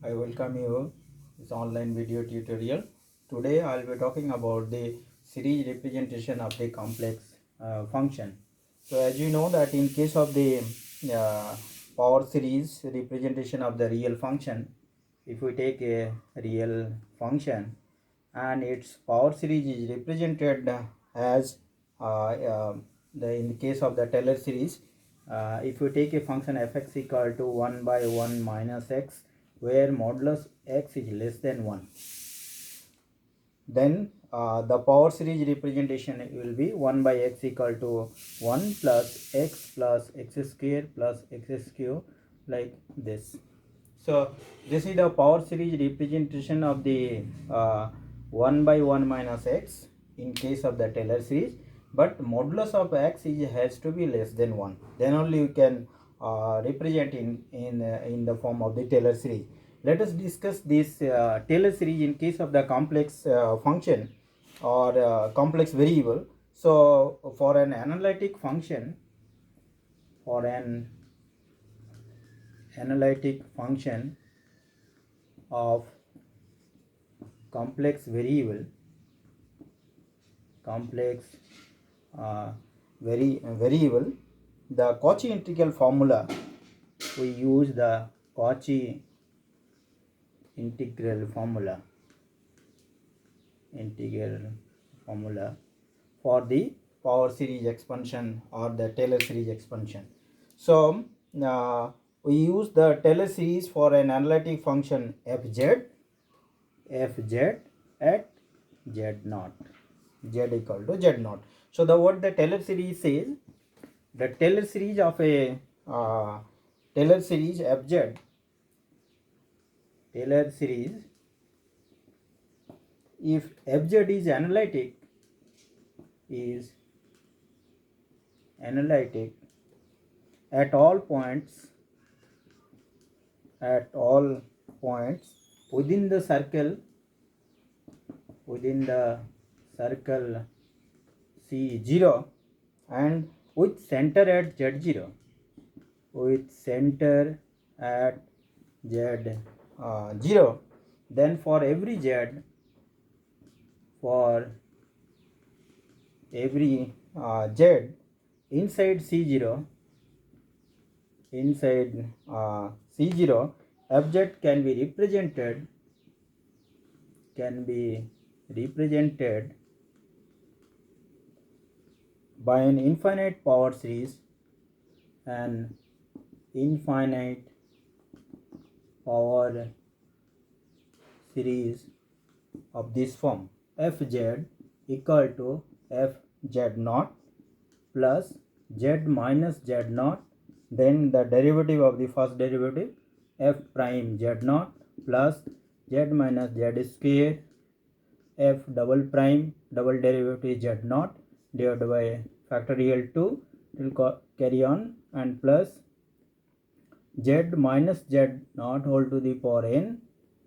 I welcome you this online video tutorial. Today I'll be talking about the series representation of the complex function. So as you know that in case of the uh, power series representation of the real function, if we take a real function and its power series is represented as in the case of the Taylor series, if you take a function fx equal to 1 by 1 minus x, where modulus x is less than 1, then the power series representation will be 1 by x equal to 1 plus x square plus x cube, like this. So this is the power series representation of the 1 by 1 minus x in case of the Taylor series, but modulus of x has to be less than 1, then only you can represent in the form of the Taylor series. Let us discuss this Taylor series in case of the complex function or complex variable. So for an analytic function, for an analytic function of complex variable, uh, variable, the Cauchy integral formula, we use the Cauchy integral formula for the power series expansion or the Taylor series expansion. So we use the Taylor series for an analytic function fz at z naught, z equal to z naught. So the what the Taylor series says, the Taylor series of a Taylor series fz, Taylor series, if fz is analytic at all points within the circle C0 and with center at Z0, then for every z, z inside C0, fz can be represented by an infinite power series, of this form: fz equal to fz naught plus z minus z naught, then the derivative of the first derivative f prime z naught plus z minus z square f double prime double derivative z naught divided by factorial 2, will carry on, and plus z minus z naught whole to the power n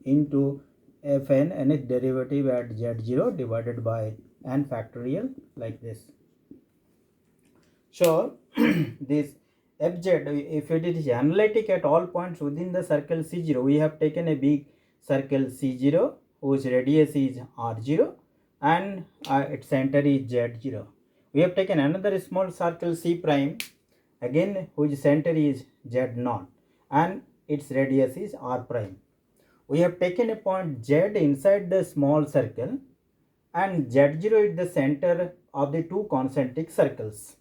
into fn nth derivative at z0 divided by n factorial, like this. So this fz, if it is analytic at all points within the circle C0, we have taken a big circle C0 whose radius is r0 and its center is z0. We have taken another small circle C prime, again whose center is z0 and its radius is r prime. We have taken a point z inside the small circle and z0 is the center of the two concentric circles.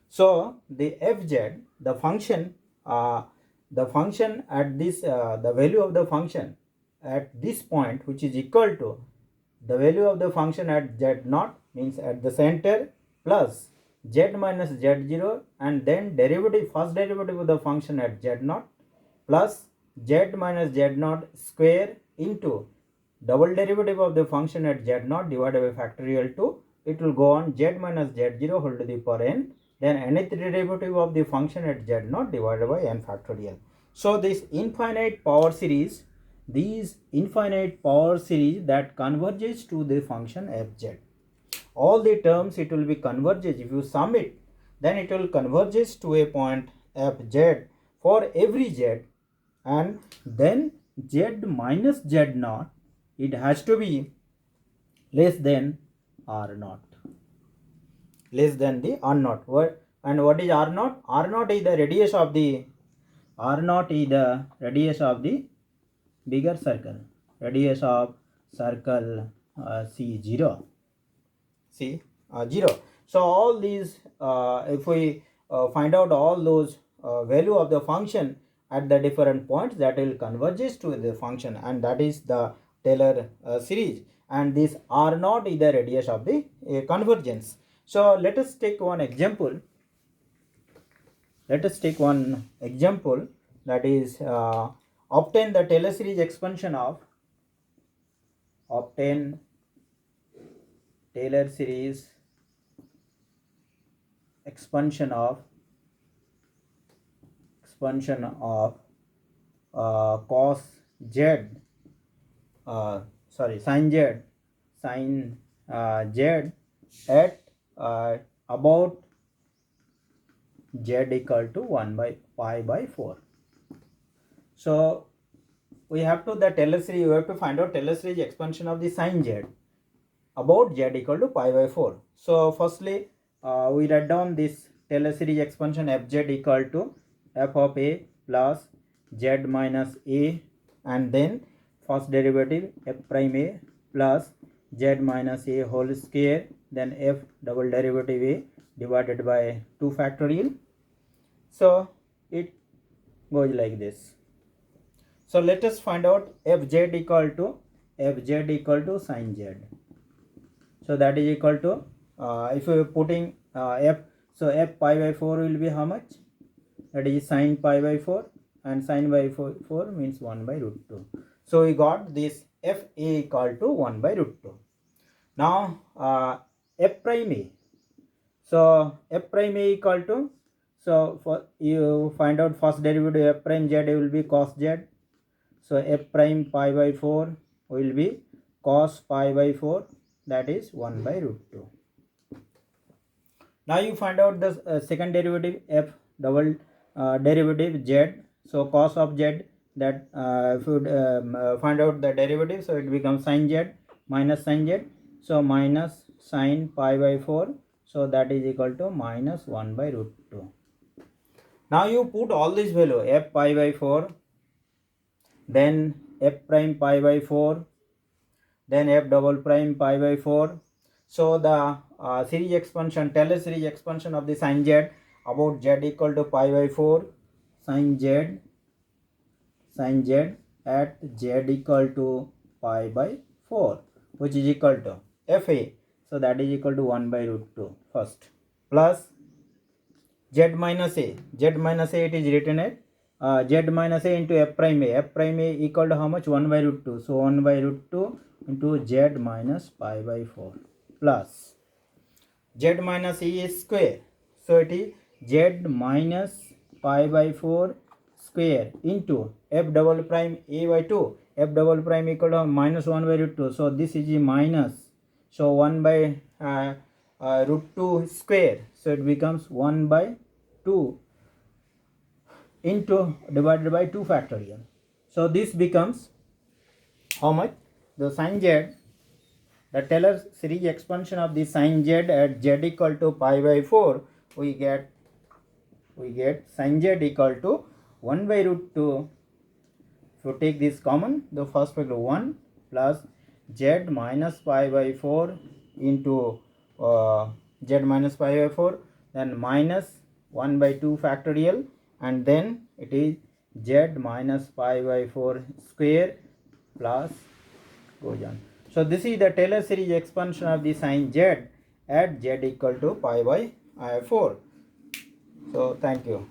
So the fz, the function at this, the value of the function at this point, which is equal to the value of the function at z0, means at the center, plus z minus z0 and then first derivative of the function at z0 plus z minus z0 square into double derivative of the function at z0 divided by factorial 2. It will go on z minus z0 whole to the power n, then nth derivative of the function at z0 divided by n factorial. So these infinite power series that converges to the function fz, all the terms it will be converges. If you sum it, then it will converges to a point fz for every z, and then z minus z naught, it has to be less than r naught, less than the r naught. And what is r naught? R naught is the radius of the bigger circle, radius of circle C0. C0. So all these, if we find out all those value of the function at the different points, that will converges to the function, and that is the Taylor series. And this R naught is the radius of the convergence. So let us take one example. That is obtain the Taylor series expansion of cos z, sin z at about z equal to 1 by pi by 4. So we have to find out Taylor series expansion of the sin z about z equal to pi by 4. So firstly, we write down this Taylor series expansion fz equal to f of a plus z minus a, and then first derivative f prime a plus z minus a whole square, then f double derivative a divided by 2 factorial. So it goes like this. So let us find out fz equal to sin z. So that is equal to, if we are putting f, so f pi by 4 will be how much? That is sin pi by 4, and sin by 4 means 1 by root 2. So we got this f a equal to 1 by root 2. Now f prime a. So f prime a equal to, so for you find out first derivative f prime z will be cos z. So f prime pi by 4 will be cos pi by 4, that is 1 by root 2. Now you find out the second derivative f double derivative z. So cos of z, that if you find out the derivative, so it becomes sin z minus sin z. So minus sin pi by 4, so that is equal to minus 1 by root 2. Now you put all this value, f pi by 4, then f prime pi by 4, then f double prime pi by 4. So the series expansion, Taylor series expansion of the sin z about z equal to pi by 4, sin z at z equal to pi by 4, which is equal to fa. So that is equal to 1 by root 2 first, plus z minus a. It is written at z minus a into f prime a equal to how much? 1 by root 2. So 1 by root 2 into z minus pi by 4 plus z minus a square. So it is z minus pi by 4 square into f double prime a by 2. F double prime equal to minus 1 by root 2. So this is minus. So 1 by root 2 square. So it becomes 1 by 2 into divided by 2 factorial. So this becomes how much? The sin z, the Taylor series expansion of the sin z at z equal to pi by 4, we get sin z equal to 1 by root 2. If you take this common, the first factor 1 plus z minus pi by 4 into z minus pi by 4, then minus 1 by 2 factorial, and then it is z minus pi by 4 square plus goes on. So this is the Taylor series expansion of the sin z at z equal to pi by 4. So thank you.